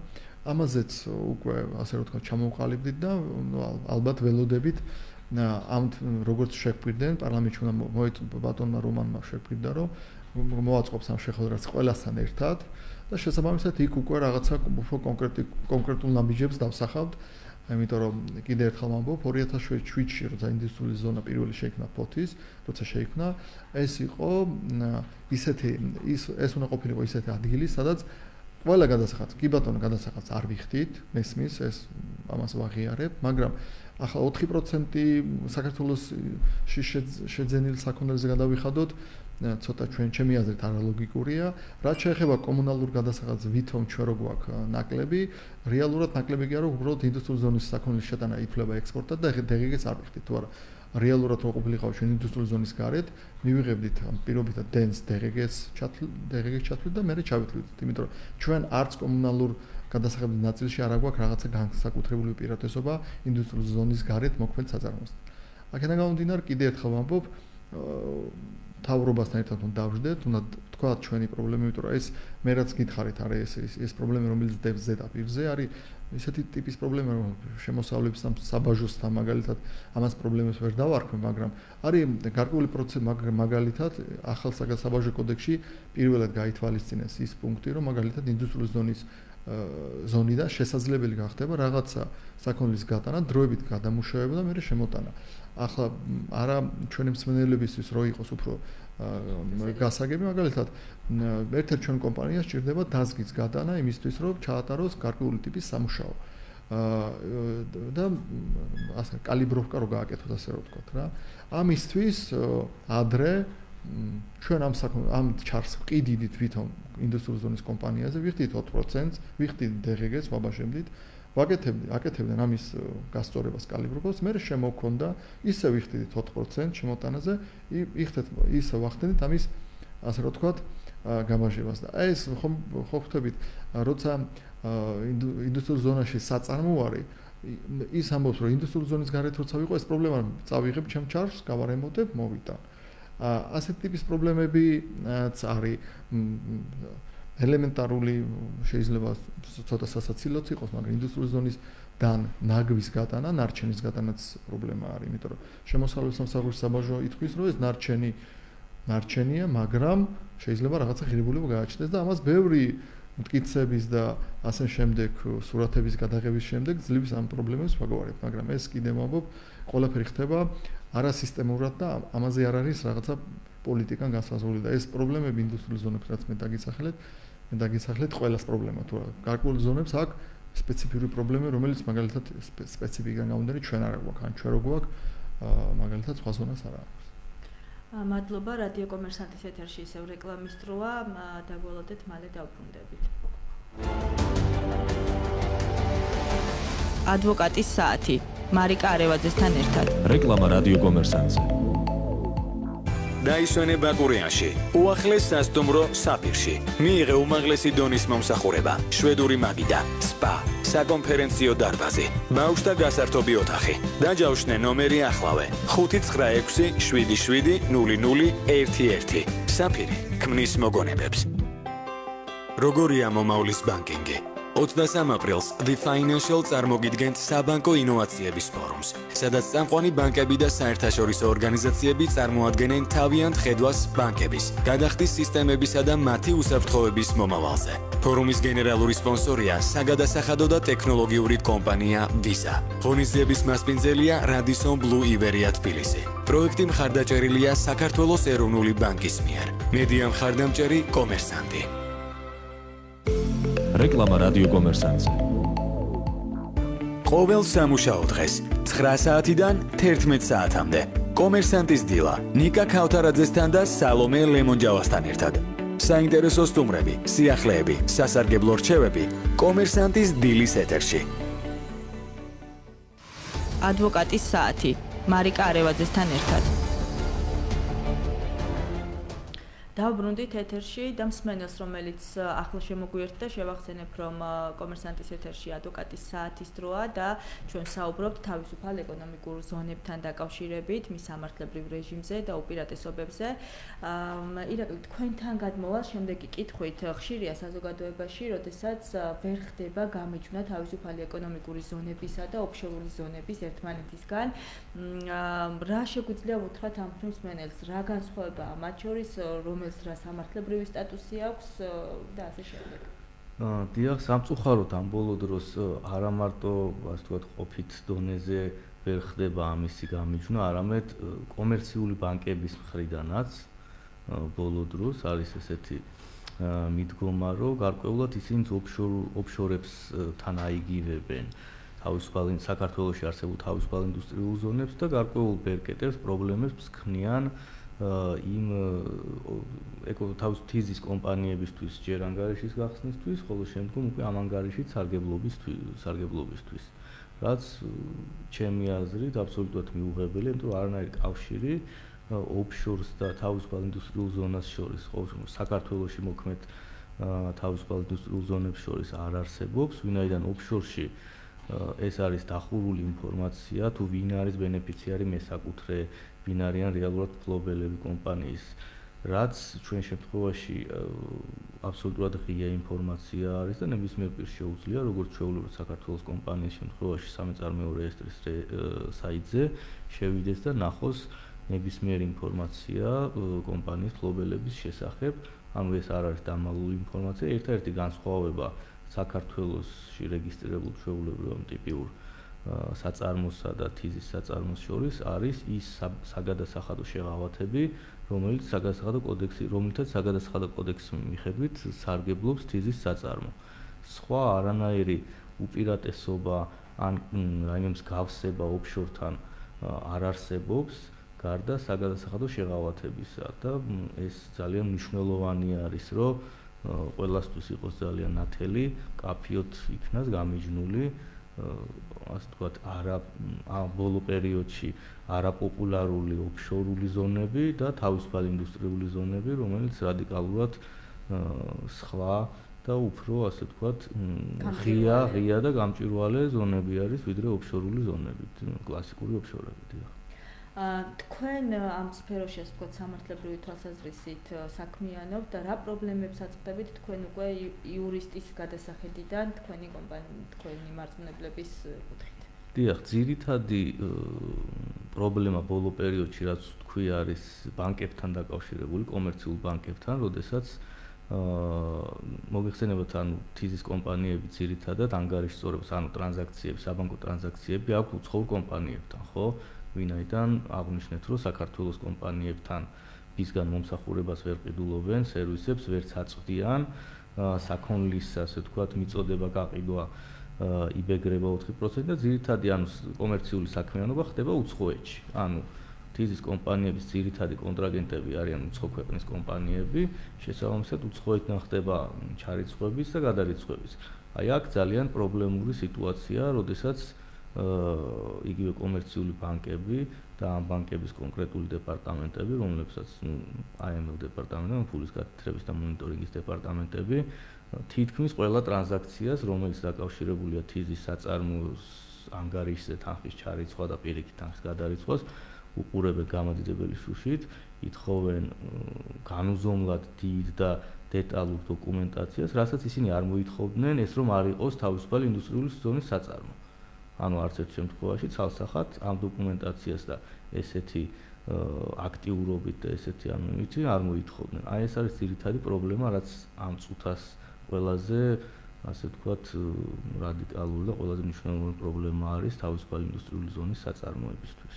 ამაზეც უკვე ასე რომ თქვა ჩამოვყალიბდით და ალბათ ველოდებით ამ როგორც შეგვირდნენ პარლამენტში უნდა მოეწონა ბატონმა რომანმა შეგვირდა რომ მოაწყობს ამ შეხვედრას ყველასთან ერთად და შესაბამისად იქ უკვე რაღაცა უფრო კონკრეტულ ნაბიჯებს დავსახავთ იმიტომ რომ კიდე ერთხელ ვამბობ 2007-ში როცა ინდუსტრიული ზონა პირველი შეიქმნა ფოთის როცა შეიქმნა ეს იყო ეს უნდა ყოფილიყო ისეთი ადგილი სადაც ყველა გადასახადს კი ბატონო გადასახადს არ ვიხდით მესმის ეს ამას ვაღიარებ მაგრამ ახლა 4% საქართველოსში შეძენილ საქონელზე გადავიხადოთ ცოტა ჩემი აზრით არალოგიკურია რაც შეეხება კომუნალურ გადასახადს ვითომ ჩვენ რო გვაქვს ნაკლები რეალურად ნაკლები კი არა უბრალოდ ინდუსტრიული ზონის საქონლის შეტანა ითვლება ექსპორტად და დეგეგეს არ ვიხდით თუ არა რეალურად რო ყოფილიყავ ჩვენ ინდუსტრიული ზონის გარეთ მივიღებდით პირობითად დენს დეგეგეს ჩათვლით და მე ჩავითვლით იმიტომ რომ ჩვენ არც კომუნალურ გადასახადების ნაწილში არ აქვს რაღაცა განსაკუთრებული უპირატესობა ინდუსტრიული ზონის გარეთ მოქმედ საწარმოოსთან აქედან გამომდინარე კიდე ერთხელ ვამბობ თავრობასთან ერთად უნდა დავждეთ, უნდა თქვათ ჩვენი პრობლემები, იმიტომ რომ ეს მე რაც გითხარით, არის ეს პრობლემა, რომელიც ზედაპირზე არის, ისეთი ტიპის პრობლემა, რომ შემოსავლების საბაჟოსთან მაგალითად ამას პრობლემებს ვერ დავარქვი, მაგრამ არის გარკვეული პროცესი, მაგალითად ახალ საბაჟო კოდექსში პირველად გაითვალისწინეს ის პუნქტი, რომ მაგალითად ინდუსტრიული ზონის ზონიდან შესაძლებელი გახდება რაღაცა საქონლის გატანა, დროებით გადამუშავება და მე შემოტანა. ახლა არა ჩვენი მსმენელებისთვის რო იყოს უფრო გასაგები მაგალითად ერთ-ერთ ჩვენ კომპანიას ჭირდება დაზგის გატანა იმისთვის რომ ჩაატაროს გარკვეული ტიპის სამუშაო და ასე კალიბროვკა რო გააკეთოთ ასე რომ ვთქვათ რა ამისთვის ადრე ჩვენ ამ ჩარს ვყიდით ვითომ ინდუსტრიული ზონის კომპანიაზე ვიხდით 4%-ს ვიხდით დეგეგეს ვაბაშებდით ვაკეთებდნენ ამის გასწორებას კალიბრობას მე შემოქონდა ისე ვიხდით 4% შემოტანაზე ისე ვახდენით ამის ასე რომ ვთქვათ გამარჯვებას და ეს ხო ხვდებით როცა ინდუსტრიულ ზონაში საწარმო არის ის ამბობს რომ ინდუსტრიულ ზონის გარეთ როცა ვიყო ეს პრობლემა წავიღებ ჩემ ჩარს გავარემონტებ მოვიტან ასეთ ტიპის პრობლემებიც არის ელემენტარული შეიძლება ცოტა სასაცილოც იყოს, მაგრამ ინდუსტრიული ზონის დან ნაგვის გატანა, ნარჩენის გატანაც პრობლემა არის, იმიტომ რომ შემოსავლების სამსახურის საბაჟო ითქვის, რომ ეს ნარჩენია, მაგრამ შეიძლება რაღაცა ღირებულება გააჩნდეს და ამას ბევრი მტკიცების და ასე შემდეგ სურათების გადაღების შემდეგ ძლივს ამ პრობლემებს ვაგვარებთ, მაგრამ ეს კიდე ვამბობ, ყველაფერი ხდება არასისტემურად და ამაზე არ არის რაღაცა პოლიტიკა განსაზღვრული და ეს პრობლემები ინდუსტრიულ ზონებში რაც მე დაგიცახლეთ ყველას პრობლემა თუ რა. გარკვეულ ზონებს აქვს სპეციფიკური პრობლემა, რომელიც მაგალითად სპეციფიკიდან გამომდინარე ჩვენ არ გვაქვს, ან ჩვენ რო გვაქვს, მაგალითად სხვა ზონას არ აქვს. მადლობა რადიო კომერსანტის ეთერში ისევ რეკლამის დროა, დაგველოდეთ მალე დავბრუნდებით. ადვოკატის საათი მარიკა არევაძესთან ერთად. რეკლამა რადიო კომერსანტზე. დაისვენე ბაკურიანში, უახლეს სასტუმრო საფირში. მიიღე უმაღლესი დონის მომსახურება, შვედური მაგიდა, სპა, საკონფერენციო დარბაზი, ბავშვთა გასართობი ოთახი. დაჯავშნე ნომერი ახლავე: 591770011. საფირი ქმნის მოგონებებს. როგორია მომავლის ბანკინგი? 23 აპრილს The Financial წარმოგიდგენთ საბანკო ინოვაციების ფორუმს, სადაც წამყვანი ბანკები და საერთაშორისო ორგანიზაციები წარმოადგენენ თავიანთ ხედვას ბანკების, გადახდის სისტემებისა და მათი უსაფრთხოების მომავალზე. ფორუმის გენერალური სპონსორია საგადასახადო და ტექნოლოგიური კომპანია Visa. ღონისძიების მასპინძელია Radisson Blu Iberia თბილისი. პროექტი მხარდაჭერილია საქართველოს ეროვნული ბანკის მიერ. მედია მხარდამჭერი კომერსანტი. რეკლამა რადიო კომერსანტზე. ყოველ სამუშაო დღეს 9 საათიდან 11 საათამდე კომერსანტის დილა ნიკა ქავთარაძესთან და სალომე ლემონჯავასთან ერთად. საინტერესო სტუმრები, სიახლეები, სასარგებლო რჩევები კომერსანტის დილის ეთერში. ადვოკატის საათი მარიკა არევაძესთან ერთად. დავბრუნდით ეთერში და მსმენელს, რომელიც ახლა შემოგვიერთდა, შევახსენებ, რომ კომერსანტის ეთერში ადვოკატის საათის დროა და ჩვენ საუბრობთ თავისუფალ ეკონომიკურ ზონებთან დაკავშირებით, მის სამართლებრივ რეჟიმზე და უპირატესობებზე. ირაკლი, თქვენთან გადმოვალ შემდეგი კითხვით, ხშირია საზოგადოებაში, როდესაც ვერ ხდება გამიჯვნა თავისუფალი ეკონომიკური ზონებისა და ოფშორული ზონების ერთმანეთისგან. რა შეგვიძლია უთხრათ ამ მსმენელს, რა განსხვავებაა მათ შორის, რომელს რა სამართლებრივი სტატუსი აქვს და ასე შემდეგ. დიახ, სამწუხაროდ ამ ბოლო დროს არა მარტო, ასე ვთქვათ, ყოფით დონეზე ვერ ხდება ამისი გამიჯვნა, არამედ კომერციული ბანკების მხრიდანაც ბოლო დროს არის ესეთი მიდგომა, რომ გარკვეულად ისინი ოფშორებს თან აიგივებენ თავისუფალ საქართველოში არსებულ თავისუფალ ინდუსტრიულ ზონებს და გარკვეულ ბერკეტებს პრობლემებს ქმნიან იმ TNG-ის კომპანიებისთვის ჯერ ანგარიშის გახსნისთვის, ხოლო შემდგომ უკვე ამ ანგარიშით სარგებლობისთვის. რაც ჩემი აზრით აბსოლუტურად მიუღებელია, იმიტომ რომ არანაირი კავშირი ოფშორს და თავისუფალ ინდუსტრიულ ზონას შორის, საქართველოში მოქმედ თავისუფალ ინდუსტრიულ ზონებს შორის არ არსებობს, ვინაიდან ოფშორში ეს არის დახურული ინფორმაცია, თუ ვინ არის ბენეფიციარი მესაკუთრე, ვინ არიან რეალურად მფლობელები კომპანიის, რაც ჩვენ შემთხვევაში აბსოლუტურად ღია ინფორმაცია არის და ნებისმიერ პირს შეუძლია, როგორც ჩვეულებრივ საქართველოს კომპანიის შემთხვევაში სამეწარმეო რეესტრის საიტზე შევიდეს და ნახოს ნებისმიერ ინფორმაცია კომპანიის მფლობელების შესახებ. ანუ ეს არ არის დამალული ინფორმაცია. ერთადერთი განსხვავება საქართველოსში რეგისტრირებულ ჩვეულებრივ ტიპიურ საწარმოსა და TNG-ის საწარმოს შორის არის ის საგადასახადო შეღავათები, რომელიც საგადასახადო კოდექსის მიხედვით სარგებლობს TNG-ის საწარმო. სხვა არანაირი უპირატესობა ან რაიმე მსგავსება ოფშორთან არ არსებობს გარდა საგადასახადო შეღავათებისა და ეს ძალიან მნიშვნელოვანი არის, რომ ყველასთვის იყოს ძალიან ნათელი, კაფიოთ იქნას გამიჯნული, ასე ვთქვათ, ბოლო პერიოდში არაპოპულარული ოფშორული ზონები და თავისუფალი ინდუსტრიული ზონები, რომელიც რადიკალურად სხვა და უფრო, ასე ვთქვათ, ღია და გამჭვირვალე ზონები არის, ვიდრე ოფშორული ზონები, კლასიკური ოფშორები. თქვენ ამ სფეროში, ასე ვთქვათ, სამართლებრივი თვალსაზრისით საქმიანობთ და რა პრობლემებს აწყდებით თქვენ უკვე იურისტის გადასახედიდან თქვენი მარწმუნებლების კუთხით? დიახ, ძირითადი პრობლემა ბოლო პერიოდში, რაც თქვი, არის ბანკებთან დაკავშირებული, კომერციულ ბანკებთან, როდესაც მოგეხსენებათ, ანუ თიზის კომპანიები ძირითადად ანგარიშსწორებს, ანუ ტრანზაქციები, საბანკო ტრანზაქციები აქვს უცხოურ კომპანიებთან, ხო? ვინაიდან აღნიშნეთ, რომ საქართველოს კომპანიებთან მისგან მომსახურებას ვერ ყიდულობენ, სერვისებს ვერც აწვდიან, საქონლის, ასე ვთქვათ, მიწოდება გაყიდვა იბეგრება 4% და ძირითადი, ანუ კომერციული საქმიანობა ხდება უცხოეთში. ანუ თიზის კომპანიების ძირითადი კონტრაგენტები არიან უცხო ქვეყნის კომპანიები, შესაბამისად უცხოეთიდან ხდება ჩარიცხვების და გადარიცხვების. აი აქ ძალიან პრობლემური სიტუაცია, როდესაც იგივე კომერციული ბანკები და ამ ბანკების კონკრეტული დეპარტამენტები, რომლებსაც AML დეპარტამენტი, ფულის გათხრების და მონიტორინგის დეპარტამენტები თითქმის ყველა ტრანზაქციას, რომელიც დაკავშირებულია თიზის საწარმოოს ანგარიშზე თანხის ჩარიცხვა და პირიქით თანხის გადარიცხვას, უყურებენ გამადიდებელი შუშით, ითხოვენ განუზომლად დიდ და დეტალურ დოკუმენტაციას, რასაც ისინი არ მოითხოვდნენ, ეს რომ არ იყოს თავისუფალი ინდუსტრიული ზონის საწარმო. ანუ არც ერთ შემთხვევაში ცალსახად ამ დოკუმენტაციას და ესეთი აქტიურობით და ესეთი ამით არ მოითხოვდნენ. აი ეს არის ძირითადი პრობლემა, რაც ამ წუთას ყველაზე, ასე ვთქვათ, რადიკალური და ყველაზე მნიშვნელოვანი პრობლემა არის თავისუფალი ინდუსტრიული ზონის საწარმოებისთვის.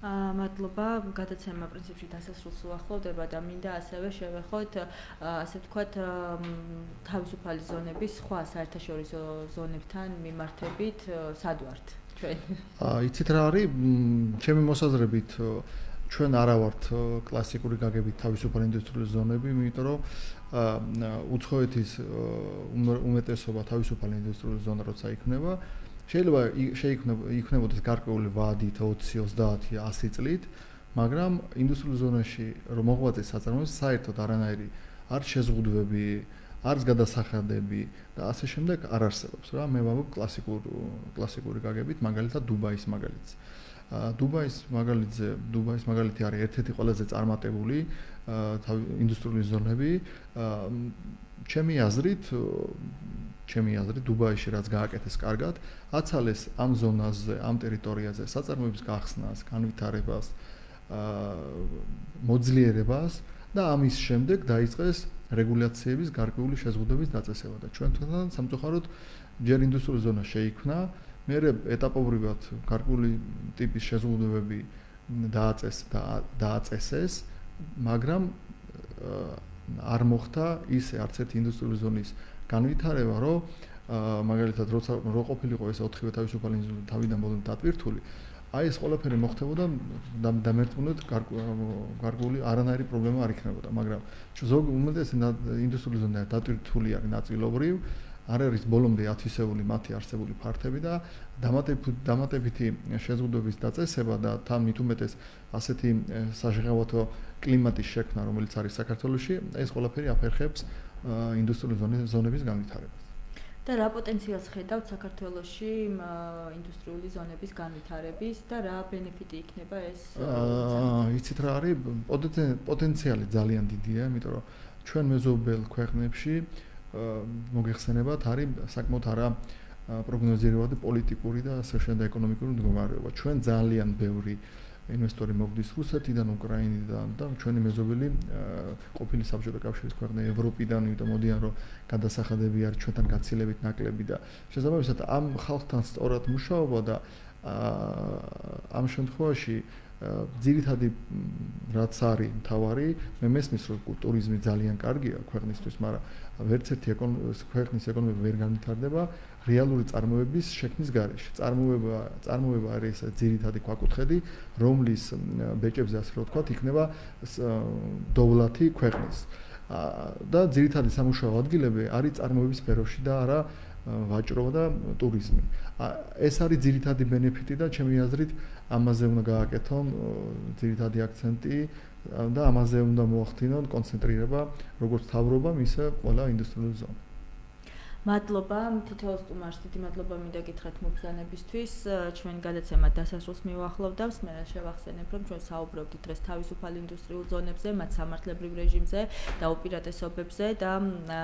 მადლობა, გადაცემა პრინციპში დასასრულს უახლოვდება და მინდა ასევე შევეხოთ, ასე ვთქვათ, თავისუფალი ზონების სხვა საერთაშორისო ზონებთან მიმართებით სად ვართ ჩვენ? იცით რა არის? ჩემი მოსაზრებით ჩვენ არა ვართ კლასიკური გაგებით თავისუფალი ინდუსტრიული ზონები, იმიტომ რომ უცხოეთის უმეტესობა თავისუფალი ინდუსტრიული ზონა როცა იქნება, შეიძლება იქნებოდეს გარკვეული ვადით 20, 30, 100 წლით, მაგრამ ინდუსტრიულ ზონაში რომ მოღვაწეს საწარმოებს საერთოდ არანაირი არც შეზღუდვები, არც გადასახადები და ასე შემდეგ არ არსებობს რა. მე ვამბობ კლასიკური გაგებით, მაგალითად დუბაის მაგალითს. დუბაის მაგალითი არის ერთ-ერთი ყველაზე წარმატებული ინდუსტრიული ზონები. ჩემი აზრით დუბაიში რაც გააკეთეს კარგად, აცალეს ამ ზონაზე, ამ ტერიტორიაზე საწარმოების გახსნას, განვითარებას, მოძლიერებას და ამის შემდეგ დაიწყეს რეგულაციების გარკვეული შეზღუდვების დაწესება და ჩვენთან სამწუხაროდ ჯერ ინდუსტრიული ზონა შეიქმნა, მერე ეტაპობრივად გარკვეული ტიპის შეზღუდვები დააწესეს, მაგრამ არ მოხდა ისე არც ერთი ინდუსტრიული ზონის განვითარება, რომ მაგალითად როცა ყოფილიყო ეს 4-ვე თავისუფალი თავიდან ბოლომდე დატვირთული, აი ეს ყველაფერი მოხდებოდა დამერტყუნოთ გარკვეული არანაირი პრობლემა არ იქნებოდა, მაგრამ ზოგ უმეტესი ინდუსტრიული ზონა დატვირთული არის ნაწილობრივ, არ არის ბოლომდე ათვისებული მათი არსებული ფართები და დამატებითი შეზღუდვების დაწესება და თან მით უმეტეს ასეთი საშეღავათო კლიმატის შექმნა, რომელიც არის საქართველოში, ეს ყველაფერი აფერხებს ინდუსტრიული ზონების განვითარებას. და რა პოტენციალს ხედავთ საქართველოში ინდუსტრიული ზონების განვითარების და რა ბენეფიტი იქნება ეს? იცით რა არის? პოტენციალი ძალიან დიდია, იმიტომ რომ ჩვენ მეზობელ ქვეყნებში მოგეხსენებათ არის საკმაოდ არა პროგნოზირებადი პოლიტიკური და სოციალური და ეკონომიკური მდგომარეობა. ჩვენ ძალიან ბევრი ინვესტორი მოგდის რუსეთიდან, უკრაინიდან და ჩვენი მეზობელი ყოფილი საბჭოთა კავშირის ქვეყნები ევროპიდან, იმიტომ მოდიან რომ გადასახადები არის ჩვენთან გაცილებით ნაკლები და შესაბამისად ამ ხალხთან სწორად მუშაობა და ამ შემთხვევაში ძირითადი რაც არის მთავარი, მე მესმის რომ ტურიზმი ძალიან კარგია ქვეყნისთვის, მაგრამ ვერც ერთი ქვეყნის ეკონომიკა ვერ განვითარდება რეალური წარმოების შექმნის გარეშე. წარმოება არის ძირითადი ქვაკუთხედი, რომლის ბეჭებზე ასე რომ ვთქვათ, იქნება დოვლათი ქვეყნის. და ძირითადი სამუშაო ადგილები არის წარმოების სფეროში და არა ვაჭრობა და ტურიზმი. ეს არის ძირითადი ბენეფიტი და ჩემი აზრით ამაზე უნდა გააკეთონ ძირითადი აქცენტი და ამაზე უნდა მოახდინონ კონცენტრირება როგორც მთავრობამ, ისე ყველა ინდუსტრიული ზონა. მადლობა თითოეულ სტუმარს, დიდი მადლობა მინდა გითხრათ მობრძანებისთვის. Ჩვენი გადაცემა დასასრულს მივახლოვდავს. მე შევახსენებ, რომ ჩვენ საუბრობდით დღეს თავისუფალ ინდუსტრიულ ზონებზე, მათ სამართლებრივ რეჟიმზე და უპირატესობებზე და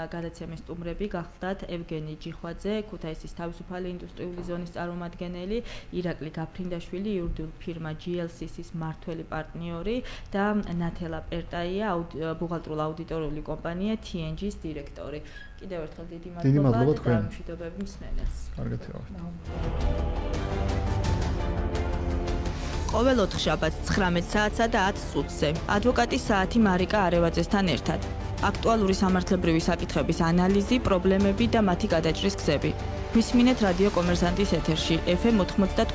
გადაცემის სტუმრები გახლდათ ევგენი ჯიხვაძე, ქუთაისის თავისუფალი ინდუსტრიული ზონის წარმომადგენელი, ირაკლი გაფრინდაშვილი, იურიდიული ფირმა GLCC-ის მმართველი პარტნიორი და ნათელა პერტაია, ბუღალტრულ აუდიტორული კომპანია TNG-ის დირექტორი. კიდევ ერთხელ დიდი მადლობა და მშვიდობები მსმენელს. კარგად ეხლა. ყოველ ოთხშაბათს 19 საათსა და 10 წუთზე ადვოკატის საათი მარიკა არევაძესთან ერთად. აქტუალური სამართლებრივი საკითხების ანალიზი, პრობლემები და მათი გადაჭრის გზები. მისმინეთ რადიო კომერსანტის ეთერში FM 95